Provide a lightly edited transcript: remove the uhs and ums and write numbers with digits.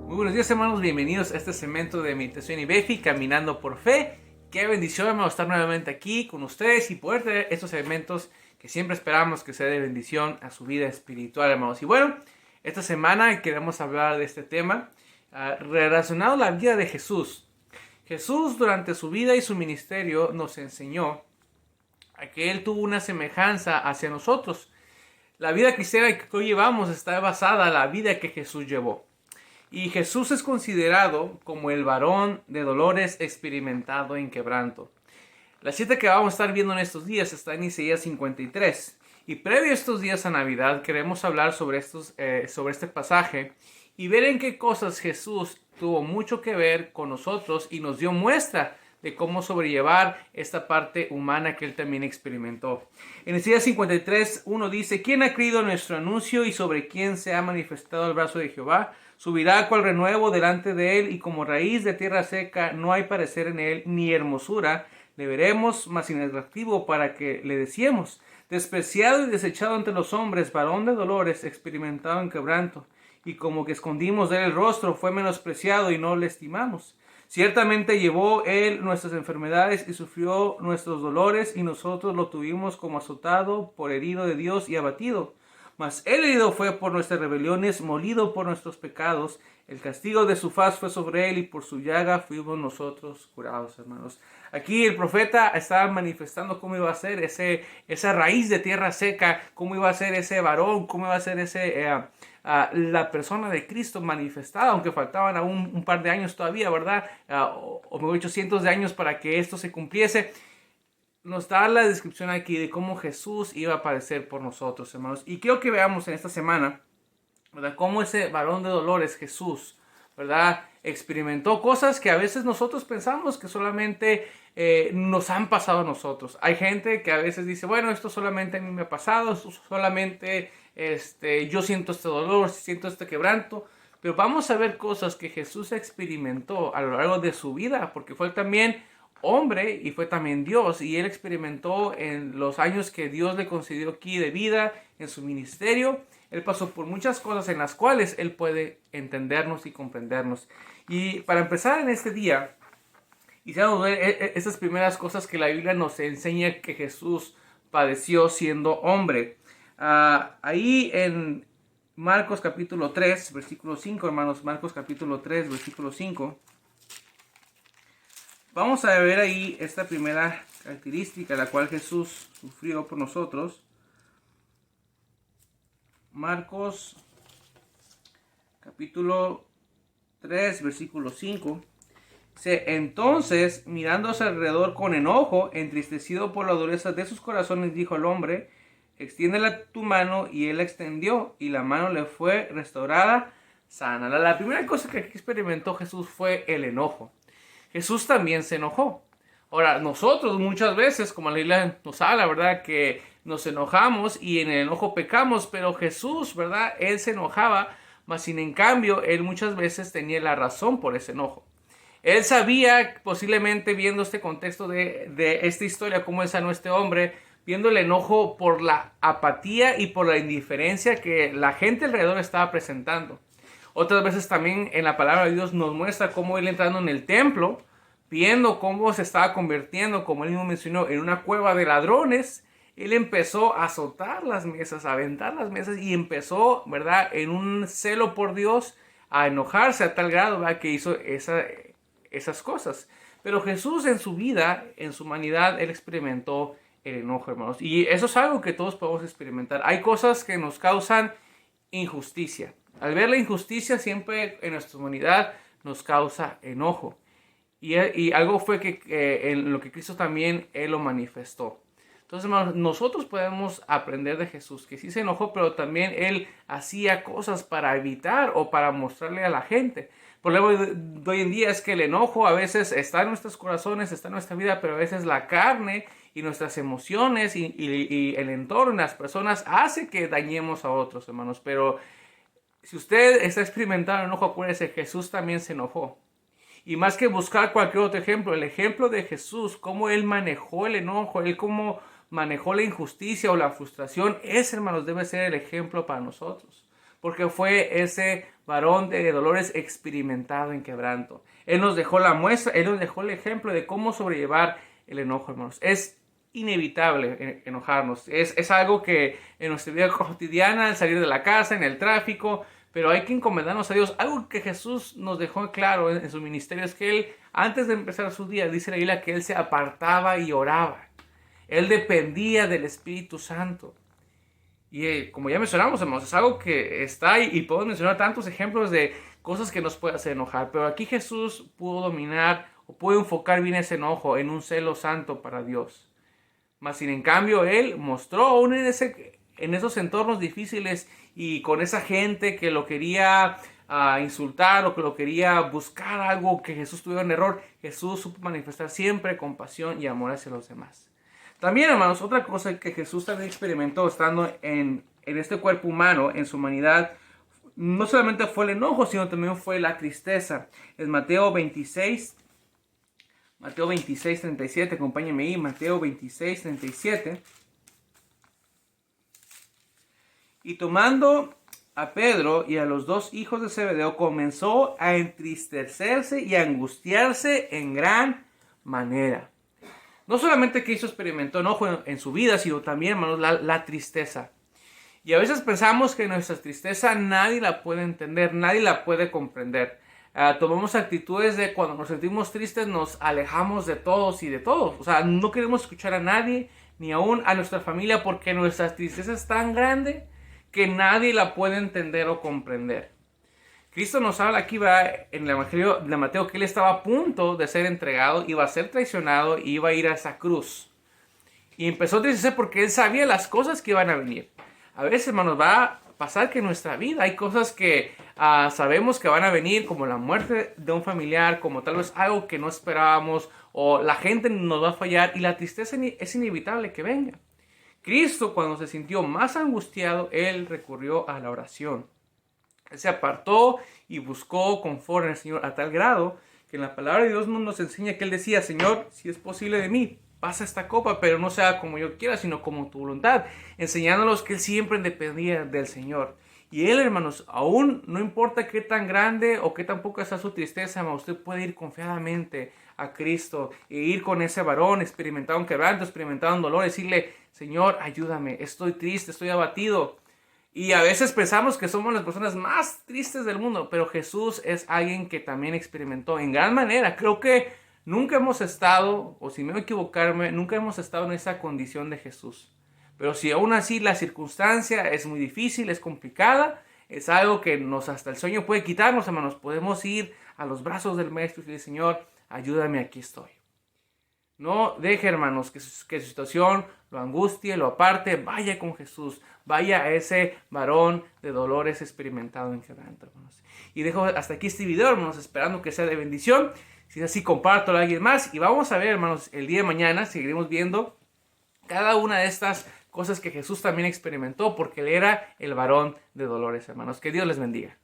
Muy buenos días, hermanos, bienvenidos a este segmento de Meditación y Befi, Caminando por Fe. Qué bendición, hermanos, estar nuevamente aquí con ustedes y poder tener estos segmentos que siempre esperamos que sea de bendición a su vida espiritual, hermanos. Y bueno, esta semana queremos hablar de este tema relacionado a la vida de Jesús. Jesús, durante su vida y su ministerio, nos enseñó a que Él tuvo una semejanza hacia nosotros. La vida cristiana que hoy llevamos está basada en la vida que Jesús llevó. Y Jesús es considerado como el varón de dolores experimentado en quebranto. La cita que vamos a estar viendo en estos días está en Isaías 53. Y previo a estos días a Navidad queremos hablar sobre este pasaje y ver en qué cosas Jesús tuvo mucho que ver con nosotros y nos dio muestra de cómo sobrellevar esta parte humana que Él también experimentó. En Isaías 53, 1 dice: ¿Quién ha creído nuestro anuncio y sobre quién se ha manifestado el brazo de Jehová? Subirá cual renuevo delante de Él, y como raíz de tierra seca no hay parecer en Él, ni hermosura le veremos, mas inatractivo para que le deseemos. Despreciado y desechado entre los hombres, varón de dolores, experimentado en quebranto, y como que escondimos de Él el rostro, fue menospreciado y no le estimamos. Ciertamente llevó Él nuestras enfermedades y sufrió nuestros dolores, y nosotros lo tuvimos como azotado, por herido de Dios y abatido. Mas Él herido fue por nuestras rebeliones, molido por nuestros pecados. El castigo de su faz fue sobre Él, y por su llaga fuimos nosotros curados, hermanos. Aquí el profeta estaba manifestando cómo iba a ser esa raíz de tierra seca, cómo iba a ser ese varón, cómo iba a ser la persona de Cristo manifestada, aunque faltaban aún un par de años todavía, ¿verdad? O mejor dicho, cientos de años para que esto se cumpliese. Nos da la descripción aquí de cómo Jesús iba a aparecer por nosotros, hermanos. Y quiero que veamos en esta semana, ¿verdad?, cómo ese varón de dolores, Jesús, ¿verdad?, experimentó cosas que a veces nosotros pensamos que solamente nos han pasado a nosotros. Hay gente que a veces dice: bueno, esto solamente a mí me ha pasado, esto solamente yo siento este dolor, siento este quebranto. Pero vamos a ver cosas que Jesús experimentó a lo largo de su vida, porque fue también hombre y fue también Dios, y Él experimentó en los años que Dios le concedió aquí de vida en su ministerio. Él pasó por muchas cosas en las cuales Él puede entendernos y comprendernos. Y para empezar en este día, quisiéramos ver esas primeras cosas que la Biblia nos enseña que Jesús padeció siendo hombre. Ahí en Marcos capítulo 3, versículo 5, hermanos, Marcos capítulo 3, versículo 5. Vamos a ver ahí esta primera característica, la cual Jesús sufrió por nosotros. Marcos capítulo 3, versículo 5. Dice: entonces, mirándose alrededor con enojo, entristecido por la dureza de sus corazones, dijo al hombre: extiéndela tu mano. Y él la extendió, y la mano le fue restaurada sana. La primera cosa que experimentó Jesús fue el enojo. Jesús también se enojó. Ahora, nosotros muchas veces, como la Biblia nos habla, ¿verdad?, que nos enojamos y en el enojo pecamos, pero Jesús, ¿verdad?, Él se enojaba, mas sin en cambio, Él muchas veces tenía la razón por ese enojo. Él sabía, posiblemente viendo este contexto de esta historia, cómo Él sanó a este hombre, viendo el enojo por la apatía y por la indiferencia que la gente alrededor estaba presentando. Otras veces también en la palabra de Dios nos muestra cómo Él, entrando en el templo, viendo cómo se estaba convirtiendo, como Él mismo mencionó, en una cueva de ladrones, Él empezó a azotar las mesas, a aventar las mesas, y empezó, ¿verdad?, en un celo por Dios, a enojarse a tal grado, ¿verdad?, que hizo esas cosas. Pero Jesús, en su vida, en su humanidad, Él experimentó el enojo, hermanos. Y eso es algo que todos podemos experimentar. Hay cosas que nos causan injusticia. Al ver la injusticia, siempre en nuestra humanidad nos causa enojo. Y algo fue que en lo que Cristo también Él lo manifestó. Entonces, hermanos, nosotros podemos aprender de Jesús, que sí se enojó, pero también Él hacía cosas para evitar o para mostrarle a la gente. El problema de hoy en día es que el enojo a veces está en nuestros corazones, está en nuestra vida, pero a veces la carne y nuestras emociones y el entorno, las personas, hace que dañemos a otros, hermanos. Pero si usted está experimentando enojo, acuérdese, Jesús también se enojó. Y más que buscar cualquier otro ejemplo, el ejemplo de Jesús, cómo Él manejó el enojo, Él cómo manejó la injusticia o la frustración, ese, hermanos, debe ser el ejemplo para nosotros. porque fue ese varón de dolores experimentado en quebranto. Él nos dejó la muestra, Él nos dejó el ejemplo de cómo sobrellevar el enojo, hermanos. Es inevitable enojarnos. Es algo que en nuestra vida cotidiana, al salir de la casa, en el tráfico, pero hay que encomendarnos a Dios. Algo que Jesús nos dejó claro en su ministerio es que Él, antes de empezar su día, dice la Biblia que Él se apartaba y oraba. Él dependía del Espíritu Santo. Y como ya mencionamos, hermanos, es algo que está ahí y podemos mencionar tantos ejemplos de cosas que nos pueden hacer enojar. Pero aquí Jesús pudo dominar o pudo enfocar bien ese enojo en un celo santo para Dios. Mas sin en cambio, Él mostró aún en esos entornos difíciles y con esa gente que lo quería insultar o que lo quería buscar algo que Jesús tuviera en error, Jesús supo manifestar siempre compasión y amor hacia los demás. También, hermanos, otra cosa que Jesús también experimentó estando en este cuerpo humano, en su humanidad, no solamente fue el enojo, sino también fue la tristeza. En Mateo 26, 37, acompáñenme ahí, Mateo 26, 37. Y tomando a Pedro y a los dos hijos de Zebedeo, comenzó a entristecerse y a angustiarse en gran manera. No solamente Cristo experimentó enojo en su vida, sino también, hermanos, la tristeza. Y a veces pensamos que nuestra tristeza nadie la puede entender, nadie la puede comprender. Tomamos actitudes de cuando nos sentimos tristes nos alejamos de todos y de todos. O sea, no queremos escuchar a nadie, ni aún a nuestra familia, porque nuestra tristeza es tan grande que nadie la puede entender o comprender. Cristo nos habla aquí en el Evangelio de Mateo que Él estaba a punto de ser entregado, iba a ser traicionado y iba a ir a esa cruz. Y empezó a tristezar porque Él sabía las cosas que iban a venir. A veces, hermanos, va a pasar que en nuestra vida hay cosas que sabemos que van a venir, como la muerte de un familiar, como tal vez algo que no esperábamos, o la gente nos va a fallar y la tristeza es inevitable que venga. Cristo, cuando se sintió más angustiado, Él recurrió a la oración. Él se apartó y buscó confort en el Señor a tal grado que en la palabra de Dios nos enseña que Él decía: Señor, si es posible de mí, pasa esta copa, pero no sea como yo quiera, sino como tu voluntad. Enseñándonos que Él siempre dependía del Señor. Y Él, hermanos, aún no importa qué tan grande o qué tan poca sea su tristeza, usted puede ir confiadamente a Cristo e ir con ese varón experimentado en quebranto, experimentado en dolor, decirle: Señor, ayúdame, estoy triste, estoy abatido. Y a veces pensamos que somos las personas más tristes del mundo, pero Jesús es alguien que también experimentó en gran manera. Creo que nunca hemos estado, o si me voy a equivocarme, nunca hemos estado en esa condición de Jesús. Pero si aún así la circunstancia es muy difícil, es complicada, es algo que hasta el sueño puede quitarnos, hermanos. Podemos ir a los brazos del Maestro y decirle: Señor, ayúdame, aquí estoy. No deje, hermanos, que su situación lo angustie, lo aparte. Vaya con Jesús. Vaya a ese varón de dolores experimentado en quebranto, hermanos. Y dejo hasta aquí este video, hermanos, esperando que sea de bendición. Si es así, compártelo a alguien más. Y vamos a ver, hermanos, el día de mañana seguiremos viendo cada una de estas cosas que Jesús también experimentó, porque Él era el varón de dolores, hermanos. Que Dios les bendiga.